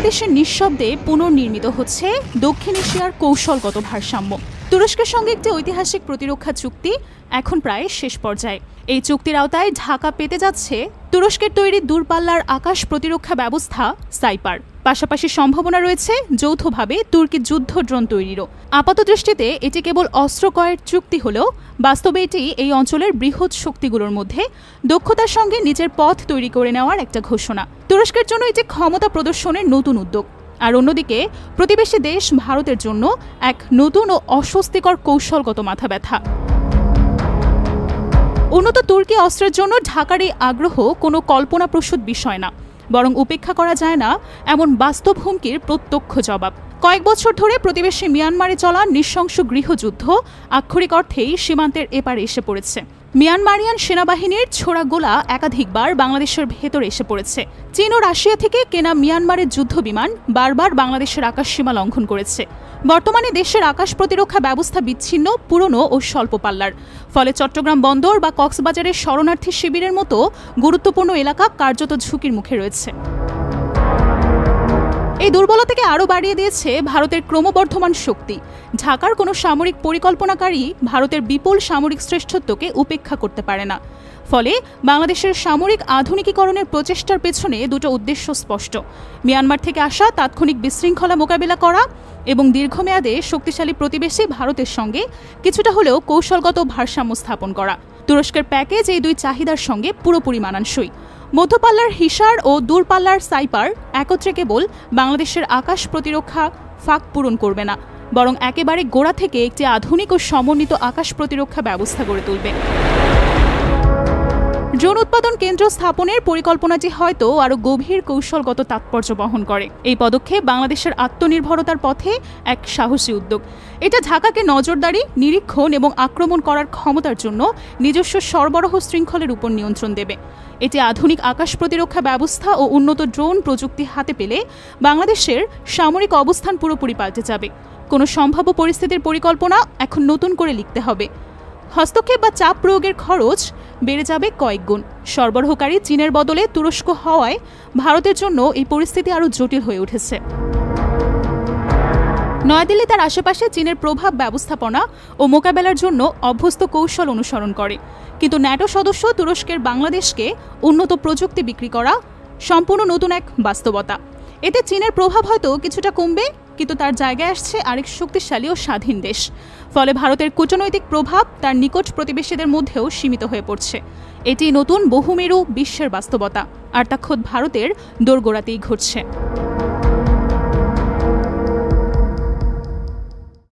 বাংলাদেশে নিঃশব্দে পুনর্নির্মিত হচ্ছে দক্ষিণ এশিয়ার কৌশলগত ভারসাম্য। তুরস্কের সঙ্গে একটি ঐতিহাসিক প্রতিরক্ষা চুক্তি এখন প্রায় শেষ পর্যায়ে। এই চুক্তির আওতায় ঢাকা পেতে যাচ্ছে তুরস্কের তৈরি দূরপাল্লার আকাশ প্রতিরক্ষা ব্যবস্থা সাইপার। পাশাপাশি সম্ভাবনা রয়েছে যৌথভাবে তুর্কি যুদ্ধ ড্রোন তৈরিরও। আপাতদৃষ্টিতে এটি কেবল অস্ত্র ক্রয়ের চুক্তি হলেও বাস্তবে এটি এই অঞ্চলের বৃহৎ শক্তিগুলোর মধ্যে দক্ষতার সঙ্গে নিজের পথ তৈরি করে নেওয়ার একটা ঘোষণা। তুরস্কের জন্য এটি ক্ষমতা প্রদর্শনের নতুন উদ্যোগ, আর অন্যদিকে প্রতিবেশী দেশ ভারতের জন্য এক নতুন ও অস্বস্তিকর কৌশলগত মাথাব্যথা। উন্নত তুর্কি অস্ত্রের জন্য ঢাকার এই আগ্রহ কোনো কল্পনাপ্রসূত বিষয় না, বরং উপেক্ষা করা যায় না এমন বাস্তব হুমকির প্রত্যক্ষ জবাব। কয়েক বছর ধরে প্রতিবেশী মিয়ানমারে চলা নৃশংস গৃহযুদ্ধ আক্ষরিক অর্থেই সীমান্তের এপারে এসে পড়েছে। মিয়ানমারিয়ান সেনাবাহিনীর ছোড়া গোলা একাধিকবার বাংলাদেশের ভেতরে এসে পড়েছে। চীন ও রাশিয়া থেকে কেনা মিয়ানমারের যুদ্ধ বিমান বারবার বাংলাদেশের আকাশসীমা লঙ্ঘন করেছে। বর্তমানে দেশের আকাশ প্রতিরক্ষা ব্যবস্থা বিচ্ছিন্ন, পুরনো ও স্বল্প পাল্লার। ফলে চট্টগ্রাম বন্দর বা কক্সবাজারের শরণার্থী শিবিরের মতো গুরুত্বপূর্ণ এলাকা কার্যত ঝুঁকির মুখে রয়েছে। এই দুর্বলতাকে আরও বাড়িয়ে দিয়েছে ভারতের ক্রমবর্ধমান শক্তি। ঢাকার কোনো সামরিক পরিকল্পনাকারী ভারতের বিপুল সামরিক শ্রেষ্ঠত্বকে উপেক্ষা করতে পারে না। ফলে বাংলাদেশের সামরিক আধুনিকীকরণের প্রচেষ্টার পেছনে দুটো উদ্দেশ্য স্পষ্ট: মিয়ানমার থেকে আসা তাৎক্ষণিক বিশৃঙ্খলা মোকাবিলা করা এবং দীর্ঘমেয়াদে শক্তিশালী প্রতিবেশী ভারতের সঙ্গে কিছুটা হলেও কৌশলগত ভারসাম্য স্থাপন করা। তুরস্কের প্যাকেজ এই দুই চাহিদার সঙ্গে পুরোপুরি মানানসই। মধ্যপাল্লার হিসার ও দূরপাল্লার সাইপার একত্রে কেবল বাংলাদেশের আকাশ প্রতিরক্ষা ফাঁক পূরণ করবে না, বরং একেবারে গোড়া থেকে একটি আধুনিক ও সমন্বিত আকাশ প্রতিরক্ষা ব্যবস্থা গড়ে তুলবে। ড্রোন উৎপাদন কেন্দ্র স্থাপনের পরিকল্পনাটি হয়তো আরও গভীর কৌশলগত তাৎপর্য বহন করে। এই পদক্ষেপ বাংলাদেশের আত্মনির্ভরতার পথে এক সাহসী উদ্যোগ। এটা ঢাকাকে নজরদারি, নিরীক্ষণ এবং আক্রমণ করার ক্ষমতার জন্য নিজস্ব সরবরাহ শৃঙ্খলের উপর নিয়ন্ত্রণ দেবে। এটি আধুনিক আকাশ প্রতিরক্ষা ব্যবস্থা ও উন্নত ড্রোন প্রযুক্তি হাতে পেলে বাংলাদেশের সামরিক অবস্থান পুরোপুরি পাল্টে যাবে। কোনো সম্ভাব্য পরিস্থিতির পরিকল্পনা এখন নতুন করে লিখতে হবে। হস্তক্ষেপ বা চাপ প্রয়োগের খরচ বেড়ে যাবে কয়েক গুণ। সরবরাহকারী চীনের বদলে তুরস্ক হওয়ায় ভারতের জন্য এই পরিস্থিতি আরও জটিল হয়ে উঠেছে। নয়াদিল্লি তার আশেপাশে চীনের প্রভাব ব্যবস্থাপনা ও মোকাবেলার জন্য অভ্যস্ত কৌশল অনুসরণ করে, কিন্তু ন্যাটো সদস্য তুরস্কের বাংলাদেশকে উন্নত প্রযুক্তি বিক্রি করা সম্পূর্ণ নতুন এক বাস্তবতা। এতে চীনের প্রভাব হয়তো কিছুটা কমবে, কিন্তু তার জায়গায় আসছে আরেক শক্তিশালী ও স্বাধীন দেশ। ফলে ভারতের কূটনৈতিক প্রভাব তার নিকট প্রতিবেশীদের মধ্যেও সীমিত হয়ে পড়ছে। এটি নতুন বহুমেরু বিশ্বের বাস্তবতা, আর তা খোদ ভারতের দোরগোড়াতেই ঘটছে।